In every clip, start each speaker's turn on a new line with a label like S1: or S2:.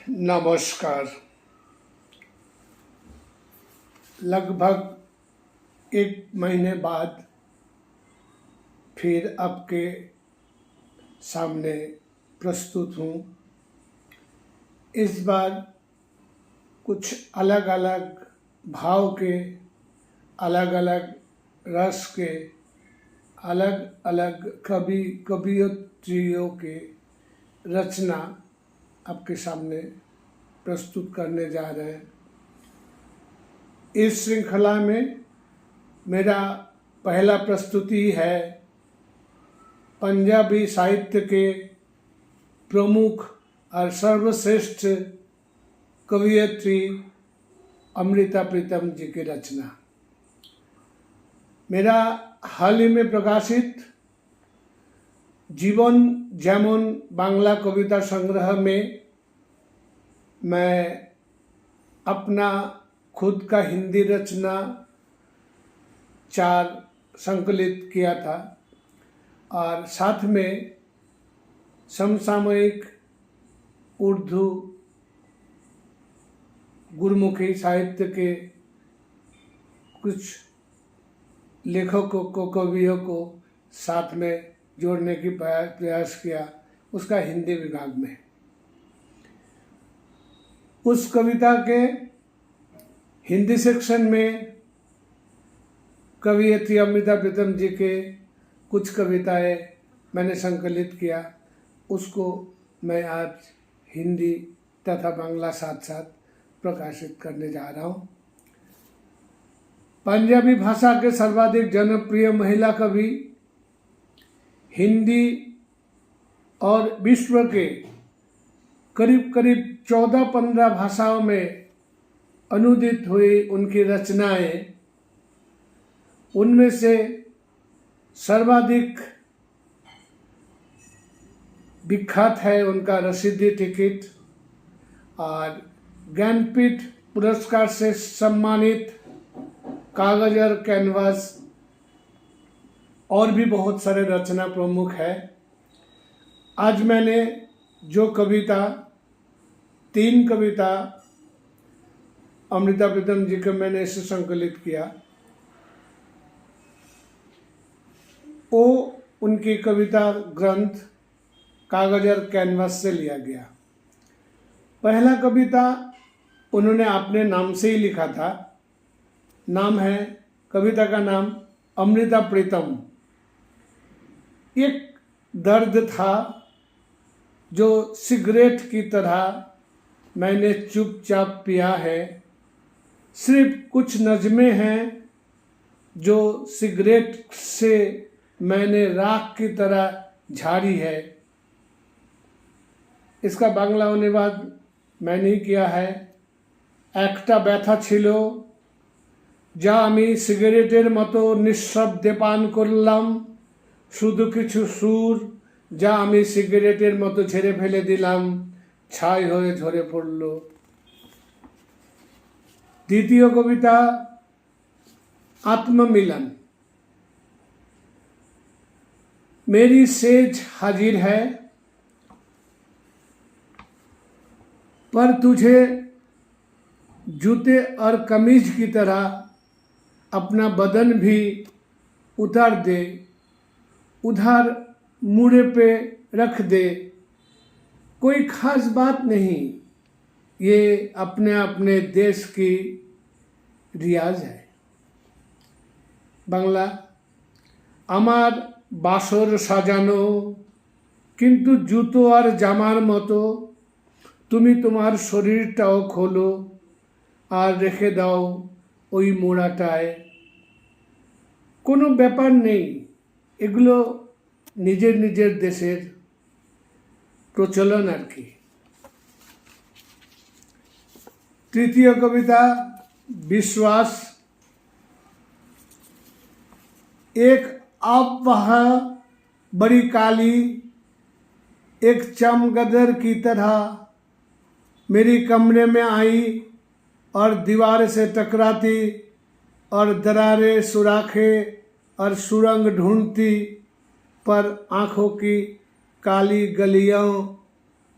S1: नमस्कार। लगभग एक महीने बाद फिर आपके सामने प्रस्तुत हूँ। इस बार कुछ अलग अलग भाव के, अलग अलग रस के, अलग अलग कवियत्रियों के रचना आपके सामने प्रस्तुत करने जा रहे हैं। इस श्रृंखला में मेरा पहला प्रस्तुति है पंजाबी साहित्य के प्रमुख और सर्वश्रेष्ठ कवियत्री अमृता प्रीतम जी की रचना। मेरा हाल ही में प्रकाशित जीवन जेमन बांग्ला कविता संग्रह में मैं अपना खुद का हिंदी रचना 4 संकलित किया था और साथ में समसामयिक उर्दू गुरमुखी साहित्य के कुछ लेखकों को, कवियों को साथ में जोड़ने की प्रयास किया, उसका हिंदी विभाग में। उस कविता के हिंदी सेक्शन में कवियत्री अमृता प्रीतम जी के कुछ कविताएं मैंने संकलित किया, उसको मैं आज हिंदी तथा बांग्ला साथ साथ प्रकाशित करने जा रहा हूँ। पंजाबी भाषा के सर्वाधिक जनप्रिय महिला कवि, हिंदी और विश्व के करीब करीब 14-15 भाषाओं में अनुदित हुई उनकी रचनाएं, उनमें से सर्वाधिक विख्यात है उनका रसीदी टिकट और ज्ञानपीठ पुरस्कार से सम्मानित कागज और कैनवास, और भी बहुत सारे रचना प्रमुख है। आज मैंने जो कविता 3 कविता अमृता प्रीतम जी को मैंने इसे संकलित किया, वो उनकी कविता ग्रंथ कागज और कैनवास से लिया गया। पहला कविता उन्होंने अपने नाम से ही लिखा था। नाम है, कविता का नाम अमृता प्रीतम। एक दर्द था जो सिगरेट की तरह मैंने चुपचाप पिया है, सिर्फ कुछ नज़में हैं जो सिगरेट से मैंने राख की तरह झाड़ी है। इसका बांग्ला अनुवाद मैंने ही किया है। একটা ব্যথা ছিল যা আমি সিগারেটের মতো নিঃশব্দে পান করলাম, শুধু কিছু সুর যা আমি সিগারেটের মতো ঝেড়ে ফেলে দিলাম, ছাই হয়ে ঝরে পড়ল। দ্বিতীয় কবিতা आत्ममिलन। मेरी सेज हाजिर है, पर तुझे जूते और कमीज की तरह अपना बदन भी उतार दे, उधार मुड़े पे रख दे। कोई खास बात नहीं, ये अपने अपने देश की रियाज है। बांग्ला, আমার বাসর সাজানো কিন্তু জুতো আর জামার মতো, তুমি তোমার শরীরটাও খোলো আর রেখে দাও ওই মোড়াটায়। কোনো ব্যাপার নেই, এগুলো নিজের নিজের দেশের প্রচলন আর কি। তৃতীয় কবিতা विश्वास। एक अफवाह बड़ी काली, एक चमगादड़ की तरह मेरी कमरे में आई और दीवार से टकराती और दरारें सुराखे और सुरंग ढूंढती, पर आँखों की काली गलियों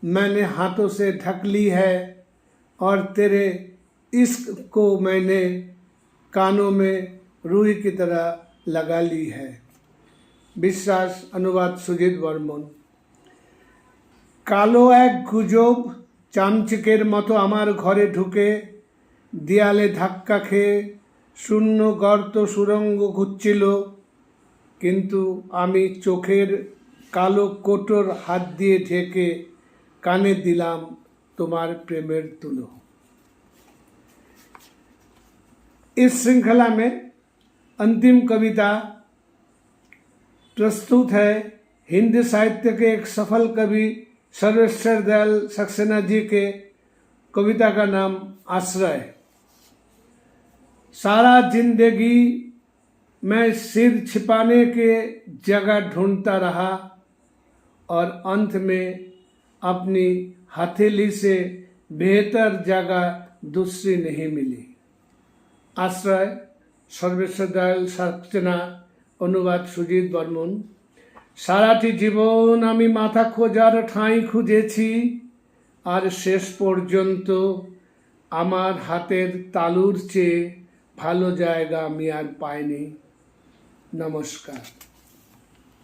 S1: मैंने हाथों से ढक ली है और तेरे इश्क को मैंने कानों में रुई की तरह लगा ली है। বিশ্বাস अनुवाद सुजीत बर्मन। কালো এক গুজব চামচিকের মতো আমার ঘরে ঢুকে দেয়ালে ধাক্কা খেয়ে শূন্য গর্ত সুড়ঙ্গ ঘুরছিল, কিন্তু আমি চোখের কালো কোটর হাত দিয়ে ঢেকে কানে दिलाम तुम्हार प्रेमेर तुलो। इस श्रृंखला में अंतिम कविता प्रस्तुत है हिंदी साहित्य के एक सफल कवि सर्वेश्वर दयाल सक्सेना जी के। कविता का नाम आश्रय। सारा जिंदगी मैं सिर छिपाने के जगह ढूंढता रहा और अंत में अपनी हथेली से बेहतर जगह दूसरी नहीं मिली। आश्रय सर्वेश्वर दयाल सक्सेना। অনুবাদ সুজিত বর্মন। সারাটি জীবন আমি মাথা খোঁজার ঠাঁই খুঁজেছি, আর শেষ পর্যন্ত আমার হাতের তালুর চেয়ে ভালো জায়গা আমি আর পাইনি। নমস্কার।